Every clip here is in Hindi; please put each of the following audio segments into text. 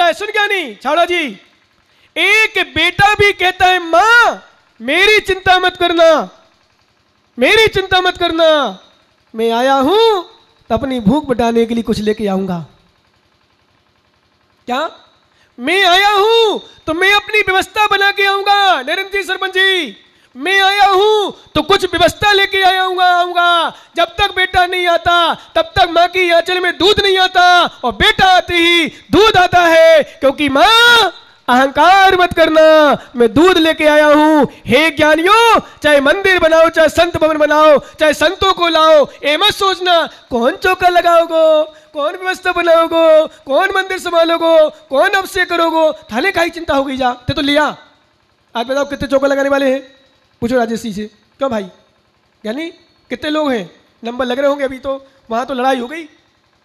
कहता है, सुन ज्ञानी छावड़ा जी, एक बेटा भी कहता है मां मेरी चिंता मत करना, मेरी चिंता मत करना, मैं आया हूं तो अपनी भूख मिटाने के लिए कुछ लेके आऊंगा। क्या? मैं आया हूं तो मैं अपनी व्यवस्था बना के आऊंगा। नरेंद्र जी, सरपंच जी, मैं आया हूं तो कुछ व्यवस्था लेके आऊंगा। जब तक बेटा नहीं आता तब तक मां की आंचल में दूध नहीं आता, और बेटा आते ही दूध आता है, क्योंकि मां अहंकार मत करना, मैं दूध लेके आया हूं। हे ज्ञानियों, चाहे मंदिर बनाओ, चाहे संत भवन बनाओ, चाहे संतों को लाओ, ये मत सोचना कौन चौका लगाओगो, कौन व्यवस्था बनाओगो, कौन मंदिर संभालोगो, कौन अभिषेक करोगो, थाने का ही चिंता हो गई जा। ते तो लिया, आज बताओ कितने चौका लगाने वाले हैं? पूछो राजेश जी से। क्यों भाई, यानी कितने लोग हैं? नंबर लग रहे होंगे अभी तो, वहां तो लड़ाई हो गई।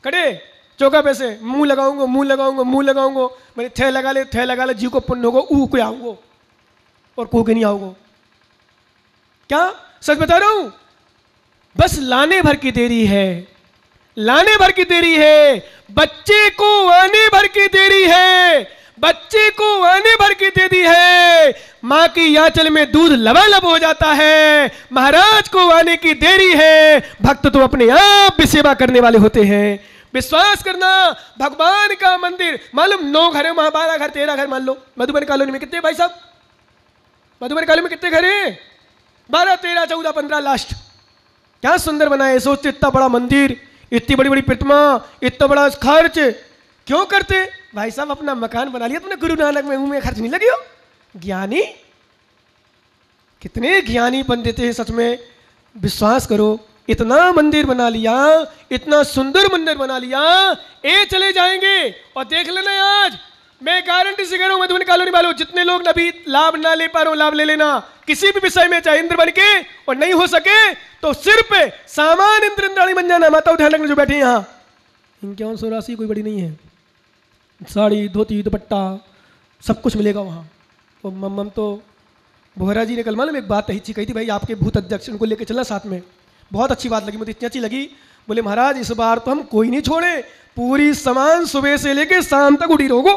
खड़े चौका पैसे, मुंह लगाऊंगा, मुंह लगाऊंगा, मुंह लगाऊंगा, मैंने थे लगा ले, जी को पुण्य होगो, ऊ को आऊंगो और को के नहीं आओगो। क्या सच बता रहा हूं? बस लाने भर की देरी है, लाने भर की देरी है, बच्चे को आने भर की देरी है, बच्चे को आने भर की देरी है। मां की आंचल में दूध लबालब हो जाता है, महाराज को आने की देरी है। भक्त तो अपने आप भी सेवा करने वाले होते हैं। विश्वास करना, भगवान का मंदिर, मालूम 9 घर है वहां, 12 घर, 13 घर मान लो। मधुबन कॉलोनी में कितने भाई साहब? मधुबन कॉलोनी में कितने घर हैं? 12, 13, 14, 15 लास्ट। क्या सुंदर बनाए। सोचते इतना बड़ा मंदिर, इतनी बड़ी बड़ी प्रतिमा, इतना बड़ा खर्च क्यों करते? भाई साहब अपना मकान बना लिया तुमने, गुरु नानक में खर्च नहीं लगी हो। ज्ञानी, कितने ज्ञानी पंडित हैं सच में। विश्वास करो, इतना मंदिर बना लिया, इतना सुंदर मंदिर बना लिया, ये चले जाएंगे। और देख लेना, आज मैं गारंटी से कह रहा हूं मधुबन कॉलोनी वालों, जितने लोग अभी लाभ ना ले पा रहे हो, लाभ ले लेना किसी भी विषय में, चाहे इंद्र बन के, और नहीं हो सके तो सिर्फ सामान इंद्राणी बन जाना। माता ध्यान रखना जो बैठे हैं यहाँ, इनके 184 कोई बड़ी नहीं है, साड़ी धोती दुपट्टा सब कुछ मिलेगा वहाँ। और मम्म तो बोहरा जी ने कल मालूम एक बात कही थी, भाई आपके भूत अध्यक्ष उनको लेके चलना साथ में। बहुत अच्छी बात लगी मुझे, इतनी अच्छी लगी। बोले महाराज इस बार तो हम कोई नहीं छोड़े, पूरी सामान सुबह से लेके शाम तक उड़ी रहोगो,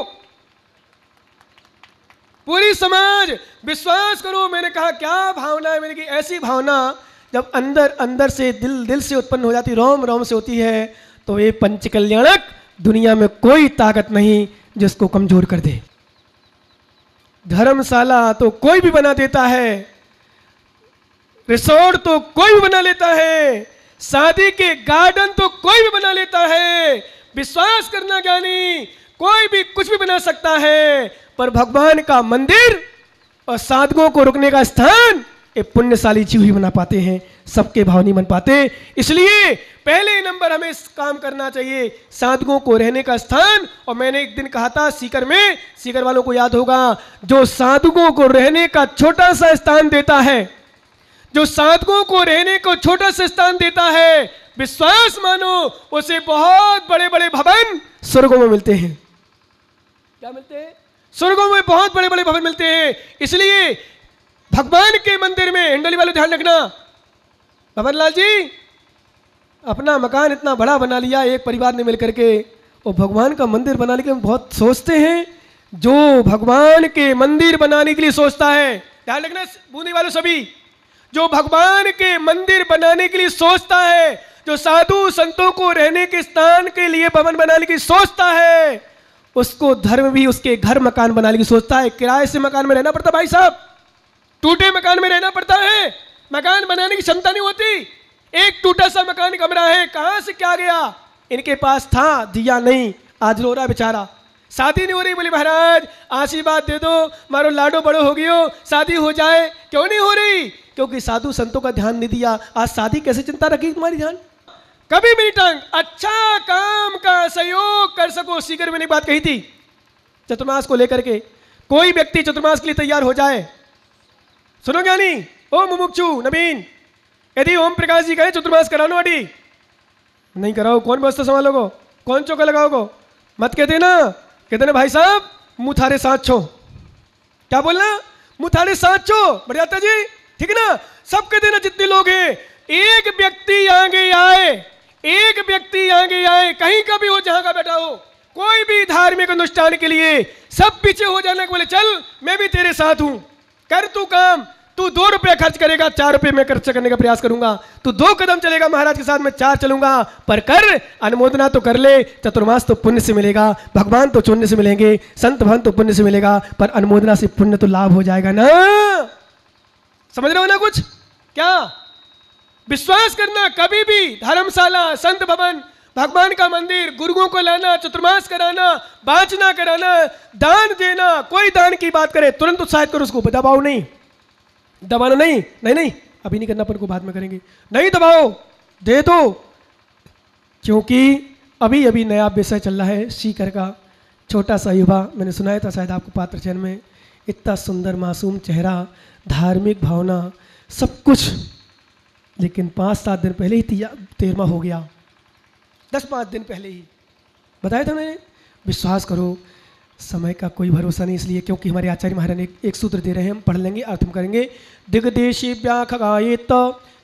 पूरी समाज। विश्वास करो, मैंने कहा क्या भावना है, मैंने की ऐसी भावना जब अंदर अंदर से दिल से उत्पन्न हो जाती, रोम रोम से होती है, तो ये पंच कल्याणक दुनिया में कोई ताकत नहीं जिसको कमजोर कर दे। धर्मशाला तो कोई भी बना देता है, रिसोर्ट तो कोई भी बना लेता है, शादी के गार्डन तो कोई भी बना लेता है। विश्वास करना ज्ञानी, कोई भी कुछ भी बना सकता है, पर भगवान का मंदिर और साधकों को रुकने का स्थान ये पुण्यशाली जीव ही बना पाते हैं, सबके भाव नहीं बन पाते। इसलिए पहले नंबर हमें काम करना चाहिए, साधकों को रहने का स्थान। और मैंने एक दिन कहा था सीकर में, सीकर वालों को याद होगा, जो साधकों को रहने का छोटा सा स्थान देता है, जो साधकों को रहने को छोटा सा स्थान देता है, विश्वास मानो उसे बहुत बड़े बड़े भवन स्वर्गों में मिलते हैं। क्या मिलते हैं? स्वर्गों में बहुत बड़े बड़े भवन मिलते हैं। इसलिए भगवान के मंदिर में, हिंडोली वालों ध्यान रखना, भवन लाल जी अपना मकान इतना बड़ा बना लिया एक परिवार ने मिलकर के, और भगवान का मंदिर बनाने के बहुत सोचते हैं। जो भगवान के मंदिर बनाने के लिए सोचता है, ध्यान रखना बूंदी वालों सभी, जो भगवान के मंदिर बनाने के लिए सोचता है, जो साधु संतों को रहने के स्थान के लिए भवन बनाने की सोचता है, उसको धर्म भी उसके घर मकान बनाने की सोचता है। किराए से मकान में रहना पड़ता भाई साहब, टूटे मकान में रहना पड़ता है, मकान बनाने की क्षमता नहीं होती। एक टूटा सा मकान कमरा है, कहां से क्या गया, इनके पास था दिया नहीं, आज रो रहा बेचारा। शादी नहीं हो रही, बोले महाराज आशीर्वाद दे दो, मारो लाडो बड़ो हो गयो, शादी हो जाए। क्यों नहीं हो रही? क्योंकि साधु संतों का ध्यान नहीं दिया। आज शादी कैसे चिंता रखी तुम्हारी ध्यान? कभी मेरी टांग अच्छा काम का सहयोग कर सको। सीकर मैंने बात कही थी चतुर्मास को लेकर के, कोई व्यक्ति चतुर्मास के लिए तैयार हो जाए, सुनो ज्ञानी, ओ मुमुक्षु नवीन, यदि ओम प्रकाश जी कहे चतुर्मास करानो अड़ी नहीं कराओ, कौन व्यवस्था संभालोगो, कौन चौका लगाओगो? मत कहते ना, कहते ना भाई साहब मुंह थारे साथ छो। क्या बोलना? मुंह थारे साथ छो। बढ़िया जी, ठीक है ना? सब कहते ना जितने लोग हैं, एक व्यक्ति आगे आए, एक व्यक्ति आगे आए, कहीं का भी हो, जहां का बैठा हो, कोई भी धार्मिक अनुष्ठान के लिए सब पीछे हो जाने के बोले चल मैं भी तेरे साथ हूं, कर तू काम, तू 2 रुपये खर्च करेगा 4 रुपये मैं खर्च करने का प्रयास करूंगा, तू 2 कदम चलेगा महाराज के साथ मैं 4 चलूंगा, पर कर अनुमोदना तो कर ले, चतुर्मास तो पुण्य से मिलेगा, भगवान तो पुण्य से मिलेंगे, संत भवन तो पुण्य से मिलेगा, पर अनुमोदना से पुण्य तो लाभ हो जाएगा ना। समझ रहे हो ना कुछ? क्या विश्वास करना, कभी भी धर्मशाला, संत भवन, भगवान का मंदिर, गुरुओं को लाना, चतुर्मास कराना, बाँचना कराना, दान देना, कोई दान की बात करे तुरंत उत्साहित करो, उसको दबाओ नहीं, दबाना नहीं, नहीं नहीं अभी नहीं करना, पर को बाद में करेंगे, नहीं दबाओ, दे दो, क्योंकि अभी अभी नया विषय चल रहा है सीकर का, छोटा सा युवा, मैंने सुनाया था शायद आपको पात्र चयन में, इतना सुंदर मासूम चेहरा, धार्मिक भावना, सब कुछ, लेकिन 5-7 दिन पहले ही 13वां हो गया, 10-5 दिन पहले ही बताया था मैंने। विश्वास करो समय का कोई भरोसा नहीं, इसलिए क्योंकि हमारे आचार्य महाराज ने एक सूत्र दे रहे हैं, हम पढ़ लेंगे, अर्थ हम करेंगे। दिग्देशी व्याखगायेत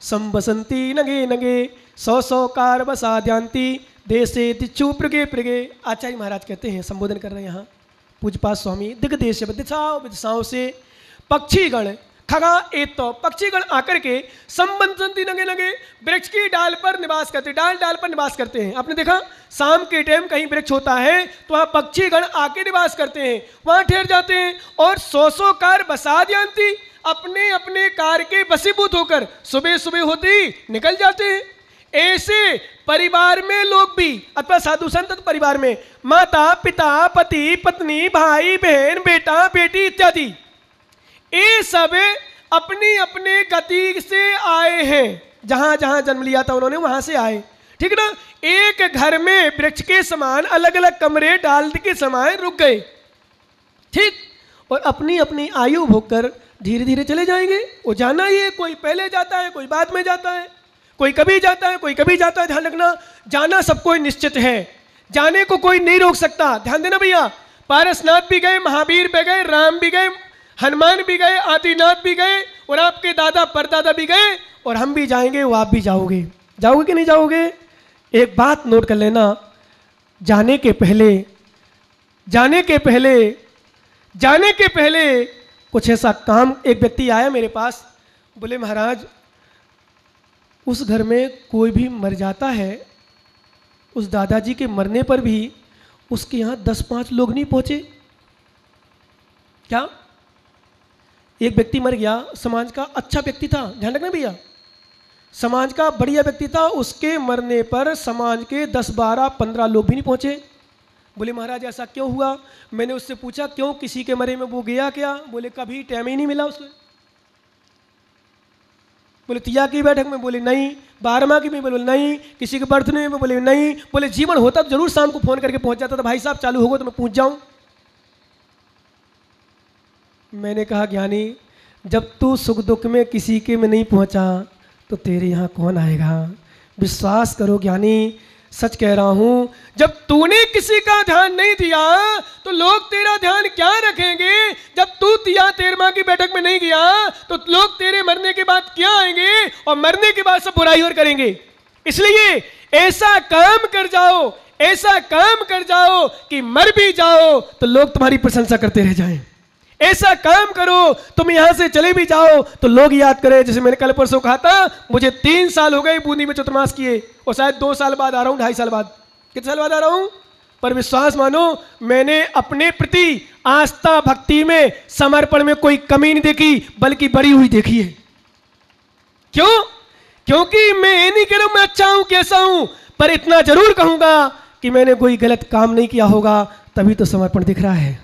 संबसंती नगे नगे 100 कार बसाद्यांति देशे दिच्छु प्रगे प्रगे। आचार्य महाराज कहते हैं, संबोधन कर रहे हैं यहाँ पूज्यपाद स्वामी, दिग्देश दिशाओं से पक्षीगण खगा एक तो पक्षीगण आकर के संबंधी नगे नगे वृक्ष की डाल पर निवास करते, डाल डाल पर निवास करते हैं। आपने देखा शाम के टाइम कहीं वृक्ष होता है तो वहाँ पक्षीगण आके निवास करते हैं, वहाँ ठहर जाते हैं, और 100 कार बसाद्यांति अपने अपने कार के बसीभूत होकर सुबह सुबह होते ही निकल जाते हैं। ऐसे परिवार में लोग भी, अथवा साधु संत परिवार में माता पिता पति पत्नी भाई बहन बेटा बेटी इत्यादि, ये सब अपनी अपने गति से आए हैं, जहां जहां जन्म लिया था उन्होंने वहां से आए, ठीक ना। एक घर में वृक्ष के समान अलग अलग कमरे डाल के समान रुक गए, ठीक, और अपनी अपनी आयु भोगकर धीरे धीरे चले जाएंगे। वो जाना ही है, कोई पहले जाता है, कोई बाद में जाता है, कोई कभी जाता है, कोई कभी जाता है। ध्यान रखना, जाना सबको निश्चित है, जाने को कोई नहीं रोक सकता। ध्यान देना भैया, पारसनाथ भी गए, महावीर भी गए, राम भी गए, हनुमान भी गए, आदिनाथ भी गए, और आपके दादा परदादा भी गए, और हम भी जाएंगे, वो आप भी जाओगे। जाओगे कि नहीं जाओगे? एक बात नोट कर लेना, जाने के पहले कुछ ऐसा काम, एक व्यक्ति आया मेरे पास, बोले महाराज उस घर में कोई भी मर जाता है, उस दादाजी के मरने पर भी उसके यहाँ 10-5 लोग नहीं पहुँचे। क्या? एक व्यक्ति मर गया, समाज का अच्छा व्यक्ति था, ध्यान रखना भैया, समाज का बढ़िया व्यक्ति था, उसके मरने पर समाज के 10-12-15 लोग भी नहीं पहुँचे। बोले महाराज ऐसा क्यों हुआ? मैंने उससे पूछा क्यों, किसी के मरे में वो गया क्या? बोले कभी टाइम ही नहीं मिला उसको। बोले तिया की बैठक में? बोले नहीं। 12वां की में? बोले नहीं। किसी के बर्थडे में? बोले नहीं। बोले जीवन होता तो जरूर शाम को फोन करके पहुंच जाता था, भाई साहब चालू होगा तो मैं पूछ जाऊं। मैंने कहा ज्ञानी, जब तू सुख दुख में किसी के में नहीं पहुंचा तो तेरे यहाँ कौन आएगा? विश्वास करो ज्ञानी, सच कह रहा हूं, जब तूने किसी का ध्यान नहीं दिया तो लोग तेरा ध्यान क्या रखेंगे? जब तू तिया 13वां की बैठक में नहीं गया तो लोग तेरे मरने के बाद क्या आएंगे, और मरने के बाद सब बुराई और करेंगे। इसलिए ऐसा काम कर जाओ, ऐसा काम कर जाओ कि मर भी जाओ तो लोग तुम्हारी प्रशंसा करते रह जाएं। ऐसा काम करो, तुम यहां से चले भी जाओ तो लोग याद करें। जैसे मैंने कल परसों कहा था, मुझे 3 साल हो गए बूंदी में चतुर्मास किए, और शायद 2 साल बाद आ रहा हूं, 2.5 साल बाद, कितने साल बाद आ रहा हूं, पर विश्वास मानो मैंने अपने प्रति आस्था भक्ति में समर्पण में कोई कमी नहीं देखी, बल्कि बढ़ी हुई देखी है। क्यों? क्योंकि मैं ये नहीं कह रहा हूं मैं अच्छा हूं कैसा हूं, पर इतना जरूर कहूंगा कि मैंने कोई गलत काम नहीं किया होगा, तभी तो समर्पण दिख रहा है।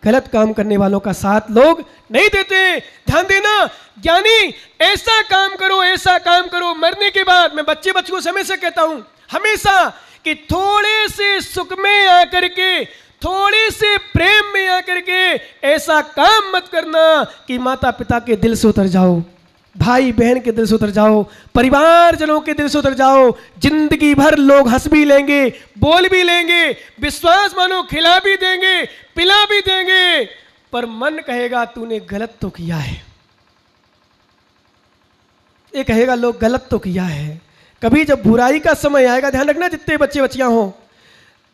गलत काम करने वालों का साथ लोग नहीं देते। ध्यान देना ज्ञानी, ऐसा काम करो, ऐसा काम करो, मरने के बाद, मैं बच्चों से हमेशा कहता हूं, हमेशा, कि थोड़े से सुख में आकर के, थोड़े से प्रेम में आकर के ऐसा काम मत करना कि माता पिता के दिल से उतर जाओ, भाई बहन के दिल से उतर जाओ, परिवार जनों के दिल से उतर जाओ। जिंदगी भर लोग हंस भी लेंगे, बोल भी लेंगे, विश्वास मानो खिला भी देंगे, पिला भी देंगे, पर मन कहेगा तूने गलत तो किया है। ये कहेगा लोग गलत तो किया है। कभी जब बुराई का समय आएगा, ध्यान रखना जितने बच्चे बच्चियां हों,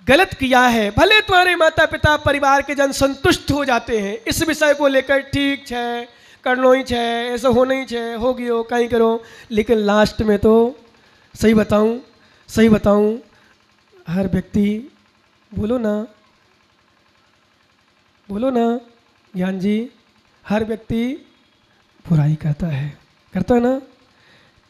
गलत किया है, भले तुम्हारे माता पिता परिवार के जन संतुष्ट हो जाते हैं इस विषय को लेकर, ठीक है करनो ही है, ऐसा होना ही है, हो गयो कहीं करो, लेकिन लास्ट में तो सही बताऊं हर व्यक्ति, बोलो ना ज्ञान जी, हर व्यक्ति बुराई करता है ना।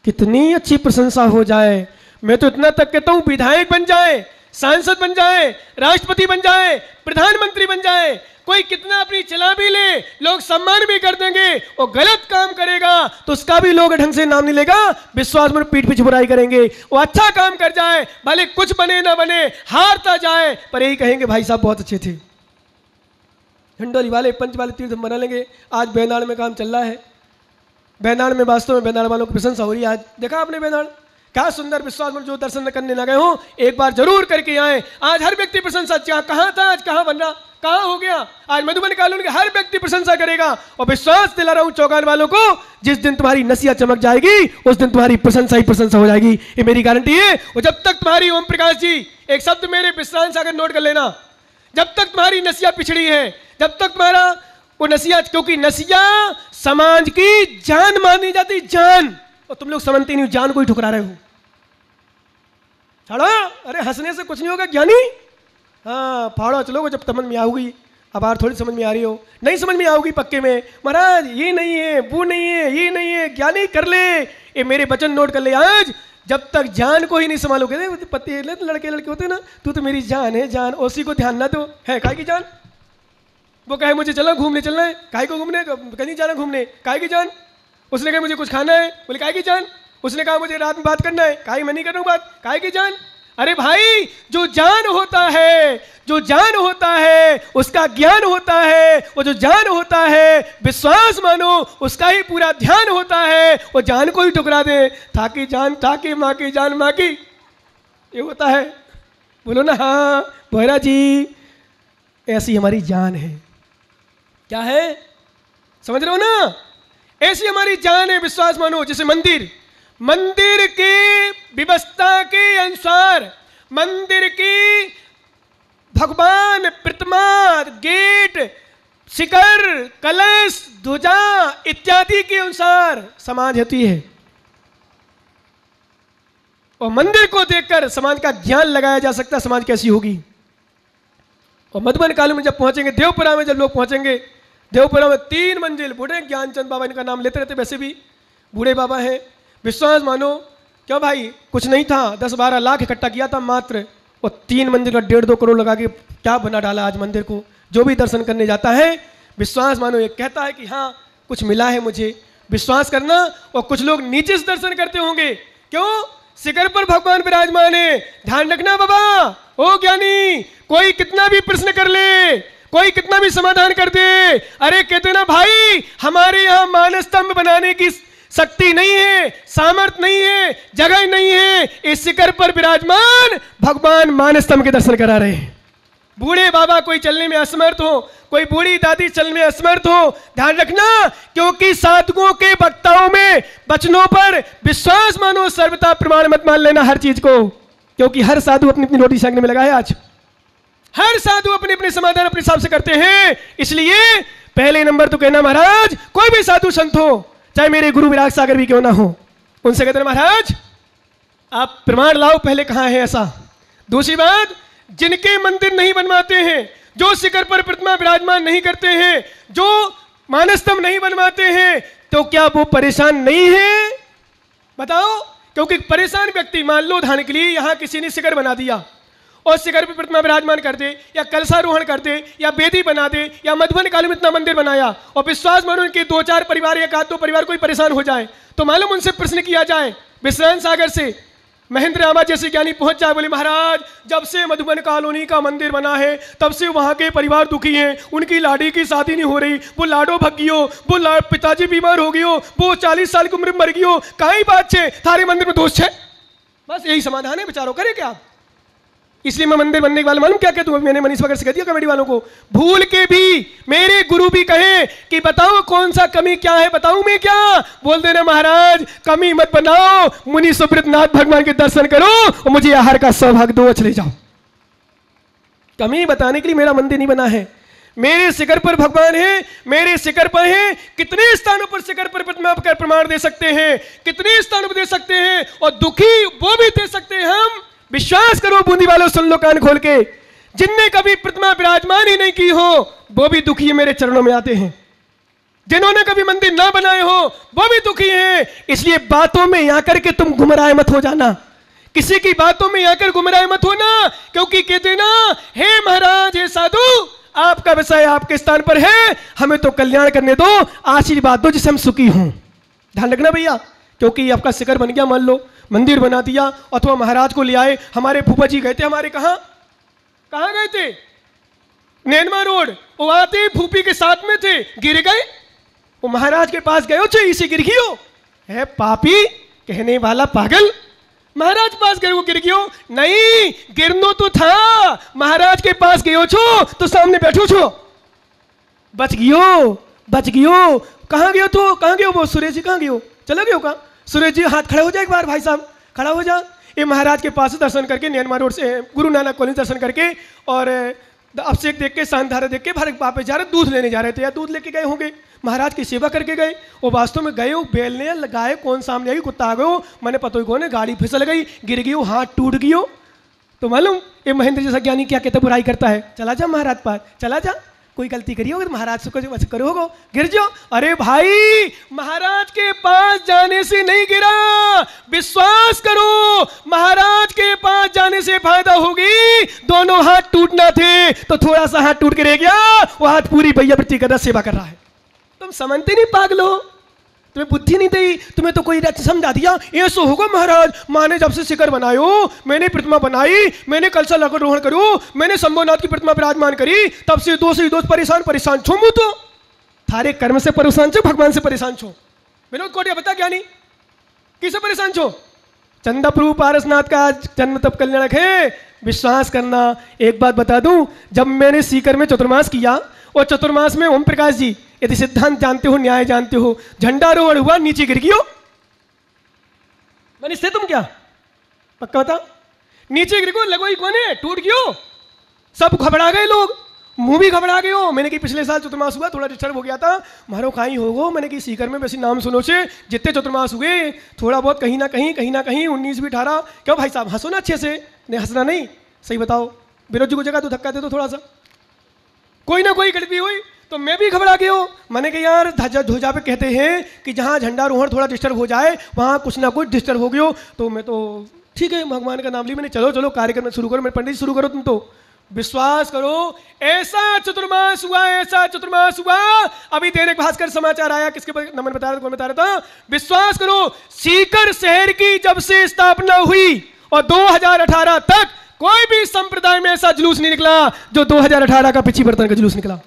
कितनी अच्छी प्रशंसा हो जाए, मैं तो इतना तक कहता हूं विधायक बन जाए, सांसद बन जाए, राष्ट्रपति बन जाए, प्रधानमंत्री बन जाए, कोई कितना अपनी चला भी ले, लोग सम्मान भी कर देंगे, और गलत काम करेगा तो उसका भी लोग ढंग से नाम नहीं लेगा, विश्वास में पीठ पीछे बुराई करेंगे। वो अच्छा काम कर जाए, भले कुछ बने ना बने, हारता जाए, पर यही कहेंगे भाई साहब बहुत अच्छे थे। हिंडोली वाले पंच वाले तीर्थ हम बना लेंगे। आज बेनाड़ में काम चल रहा है, बेनाड़ में वास्तव में बेनाड़ वालों की प्रशंसा हो रही है। आज देखा आपने बेनाड़, क्या सुंदर, विश्वास में जो दर्शन करने ना गए हो एक बार जरूर करके आए। आज हर व्यक्ति प्रशंसा, कहाँ था आज, कहाँ बन रहा, कहाँ हो गया, आज मधुबन कॉलोनी के हर व्यक्ति प्रशंसा करेगा। और विश्वास दिला रहा हूं चौगान वालों को, जिस दिन तुम्हारी नसिया चमक जाएगी उस दिन तुम्हारी प्रशंसा ही प्रशंसा हो जाएगी, ये मेरी गारंटी है। और जब तक तुम्हारी, ओम प्रकाश जी एक शब्द मेरे विश्रांत सागर नोट कर लेना, जब तक तुम्हारी नसिया पिछड़ी है, जब तक तुम्हारा वो नसिया, क्योंकि नसिया समाज की जान मानी जाती, जान, और तुम लोग समझते नहीं, जान को ही ठुकरा रहे हो। छोड़ो, अरे हंसने से कुछ नहीं होगा ज्ञानी, हाँ फाड़ो चलो, जब समझ में आऊगी। अब यार थोड़ी समझ में आ रही हो, नहीं समझ में आऊगी पक्के में, महाराज ये नहीं है, वो नहीं है, ये नहीं है, ज्ञानी कर ले, ये मेरे वचन नोट कर ले। आज जब तक जान को ही नहीं संभालोगे, पति लड़के होते ना, तू तो मेरी जान है, जान, उसी को ध्यान ना दो, है काय की जान। वो कहे मुझे चलो घूमने चलना है, काय को घूमने, कहीं जाना घूमने, काय की जान। उसने कहा मुझे कुछ खाना है, बोले काय की जान। उसने कहा मुझे रात में बात करना है, काय मैं नहीं कर रहा हूँ बात, काय की जान। अरे भाई जो जान होता है, जो जान होता है उसका ज्ञान होता है, वो जो जान होता है विश्वास मानो उसका ही पूरा ध्यान होता है, वो जान को ही ठुकरा दे, थाकी जान थाकी, माँ की जान माँ की, ये होता है। बोलो ना हाँ बोहरा जी, ऐसी हमारी जान है। क्या है, समझ रहे हो ना, ऐसी हमारी जान है, विश्वास मानो। जैसे मंदिर की व्यवस्था के अनुसार, मंदिर की भगवान प्रतिमा, गेट, शिखर, कलश, ध्वजा इत्यादि के अनुसार समाज होती है, और मंदिर को देखकर समाज का ज्ञान लगाया जा सकता है समाज कैसी होगी। और मधुबन कालोनी में जब पहुंचेंगे, देवपुरा में जब लोग पहुंचेंगे, देवपुरा में 3 मंजिल बूढ़े ज्ञानचंद बाबा, इनका नाम लेते रहते, वैसे भी बूढ़े बाबा हैं। विश्वास मानो, क्यों भाई कुछ नहीं था, 10-12 लाख इकट्ठा किया था मात्र, और 3 मंजिल का 1.5-2 करोड़ लगा के क्या बना डाला आज मंदिर को। जो भी दर्शन करने जाता है विश्वास मानो ये कहता है कि हाँ कुछ मिला है मुझे, विश्वास करना। और कुछ लोग नीचे से दर्शन करते होंगे, क्यों, शिखर पर भगवान विराजमान है। ध्यान रखना बाबा, ओ ज्ञानी, कोई कितना भी प्रश्न कर ले, कोई कितना भी समाधान कर दे, अरे कहते ना भाई हमारे यहाँ मानस्तंभ बनाने की शक्ति नहीं है, सामर्थ्य नहीं है, जगह नहीं है, इस शिखर पर विराजमान भगवान मानस्तंभ के दर्शन करा रहे हैं। बूढ़े बाबा कोई चलने में असमर्थ हो, कोई बूढ़ी दादी चलने में असमर्थ हो, ध्यान रखना, क्योंकि साधुओं के वक्ताओं में वचनों पर विश्वास मानो, सर्वथा प्रमाण मत मान लेना हर चीज को, क्योंकि हर साधु अपनी अपनी रोटी सेकने में लगा है। आज हर साधु अपने अपने समाधान अपने हिसाब से करते हैं। इसलिए पहले नंबर तो कहना महाराज, कोई भी साधु संत हो, चाहे मेरे गुरु विराग सागर भी क्यों ना हो, उनसे कहते हैं महाराज आप प्रमाण लाओ पहले कहां है ऐसा। दूसरी बात, जिनके मंदिर नहीं बनवाते हैं, जो शिखर पर प्रतिमा विराजमान नहीं करते हैं, जो मानस्तंभ नहीं बनवाते हैं, तो क्या वो परेशान नहीं है, बताओ। क्योंकि परेशान व्यक्ति, मान लो उदाहरण के लिए यहां किसी ने शिखर बना दिया और शिखर पर प्रतिमा विराजमान कर दे, या कलशारोहण कर दे, या वेदी बना दे, या मधुबन कालोनी में इतना मंदिर बनाया, और विश्वास मानो उनके 2-4 परिवार या 1-2 परिवार कोई परेशान हो जाए, तो मालूम उनसे प्रश्न किया जाए, विश्रांत सागर से महेंद्र रामा जैसे ज्ञानी पहुंच जाए, बोले महाराज जब से मधुबन कॉलोनी का मंदिर बना है तब से वहां के परिवार दुखी हैं, उनकी लाड़ी की शादी नहीं हो रही, वो लाडो भग गई हो, वो पिताजी बीमार हो गई हो, वो 40 साल की उम्र में मर गई हो, कहीं बात है थारे मंदिर में दोष है। बस यही समाधान है, बेचारों करे क्या। इसलिए मैं मंदिर बनने के वाले मालूम क्या कहता हूं, मैंने मनीष वगैरह से कह दिया कमेटी वालों को, भूल के भी मेरे गुरु भी कहे कि बताओ कौन सा कमी क्या है, बताऊं मैं क्या, बोल देना महाराज कमी मत बनाओ, मुनि सुब्रत नाथ भगवान के दर्शन करो और मुझे आहार का सौभाग्य दो, चले जाओ। कमी बताने के लिए मेरा मंदिर नहीं बना है। मेरे शिखर पर भगवान है, मेरे शिखर पर है। कितने स्थानों पर शिखर पर प्रतिमा कर प्रमाण दे सकते हैं, कितने स्थानों पर दे सकते हैं, और दुखी वो भी दे सकते हैं हम। विश्वास करो बूंदी वालों, सुन लो कान खोल के, जिनने कभी प्रतिमा विराजमान ही नहीं की हो वो भी दुखी मेरे चरणों में आते हैं। जिन्होंने कभी मंदिर ना बनाए हो वो भी दुखी हैं। इसलिए बातों में आकर के तुम गुमराह मत हो जाना, किसी की बातों में आकर गुमराह मत होना, क्योंकि कहते ना, हे महाराज, हे साधु, आपका विषय आपके स्थान पर है, हमें तो कल्याण करने दो, आशीर्वाद दो जिससे हम सुखी हों। ध्यान रखना भैया, क्योंकि आपका शिखर बन गया, मान लो मंदिर बना दिया, अथवा महाराज को ले आए। हमारे फूफा जी गए थे, हमारे कहाँ गए थे? नैनमा रोड। वो आते फूफी के साथ में थे, गिर गए। वो महाराज के पास गए, छे इसे गिर गयो है पापी, कहने वाला पागल। महाराज पास गए, वो गिर गयो नहीं, गिरनो तो था। महाराज के पास गयो छो तो सामने बैठो छो, बच गयो। कहाँ गयो तो? कहाँ गयो वो? सुरेश जी कहाँ गयो? चला गयो का? सुरेश जी हाथ खड़ा हो जाए एक बार, भाई साहब खड़ा हो जा। ये महाराज के पास दर्शन करके, नैनमा रोड से गुरु नानक कॉलेज दर्शन करके, और अभिषेक देख के, शानधारा देख के भारत वापस जा रहे, दूध लेने जा रहे थे, या दूध लेके गए होंगे, महाराज की सेवा करके गए। वो वास्तव में गए, बेलने लगाए, कौन सामने आई, कुत्ता आ गयो, मैंने पता ही कौन है, गाड़ी फिसल गई, गिर गई, हाथ टूट गयो। तो मालूम ये महेंद्र जैसा ज्ञानी क्या कहता, बुराई करता है, चला जा महाराज पास, चला जा, कोई गलती करी होगी महाराज से कुछ करो होगा, गिर जाओ। अरे भाई, महाराज के पास जाने से नहीं गिरा, विश्वास करो, महाराज के पास जाने से फायदा होगी। दोनों हाथ टूटना थे तो थोड़ा सा हाथ टूट के रह गया, वो हाथ पूरी भैया वृत्ति कर रहा, सेवा कर रहा है। तुम समझते नहीं पागलो, तुम्हें बुद्धि नहीं दी, तुम्हें तो कोई समझा दिया, ये सो होगा महाराज, माँ ने जब से शिखर बनायो, मैंने प्रतिमा बनाई, मैंने कलशा लाकर रोहण करो, मैंने शंभुनाथ की प्रतिमा विराजमान करी, तब से दोष परेशान छो। मु तो थारे कर्म से परेशान छो, भगवान से परेशान छो। विनोद कोटिया बता क्या नहीं, किससे परेशान छो? चंदा प्रभु पारसनाथ का जन्म तब कल्याणक है। विश्वास करना, एक बात बता दूं, जब मैंने सीकर में चतुर्मास किया, और चतुर्मास में ओम प्रकाश जी, यदि सिद्धांत जानते हो, न्याय जानते हो, झंडारोहण हुआ, नीचे गिर गयो, मनीष थे तुम क्या? पक्का बता, नीचे गिर गयो, लगो ही कौन है, टूट गयो, सब घबरा गए लोग, मुंह भी घबरा गए हो। मैंने कि पिछले साल चतुर्मास हुआ, थोड़ा डिस्टर्ब हो गया था, मारो कहीं होगो, मैंने कि सीकर में वैसे नाम सुनो से जितने चतुर्मास हुए, थोड़ा बहुत कहीं ना कहीं 19 भी 18। क्यों भाई साहब, हंसो ना अच्छे से, नहीं हंसना नहीं, सही बताओ, विरोध जी को जगह तो धक्का दे दो थोड़ा सा, कोई ना कोई गड़बड़ी हुई तो मैं भी घबरा गया हूँ। मैंने कहा यार, ध्वजा पे कहते हैं कि जहाँ झंडारोहण थोड़ा डिस्टर्ब हो जाए वहाँ कुछ ना कुछ डिस्टर्ब हो गया, तो मैं तो ठीक है भगवान का नाम ली मैंने, चलो कार्यक्रम शुरू करो, मेरे पंडित शुरू करो। तुम तो विश्वास करो, ऐसा चतुर्मास हुआ। अभी दैनिक भास्कर समाचार आया, किसके नंबर बता रहा था, कौन बता रहा था? विश्वास करो, सीकर शहर की जब से स्थापना हुई और 2018 तक कोई भी संप्रदाय में ऐसा जुलूस नहीं निकला जो 2018 का पिछी बर्तन का जुलूस निकला।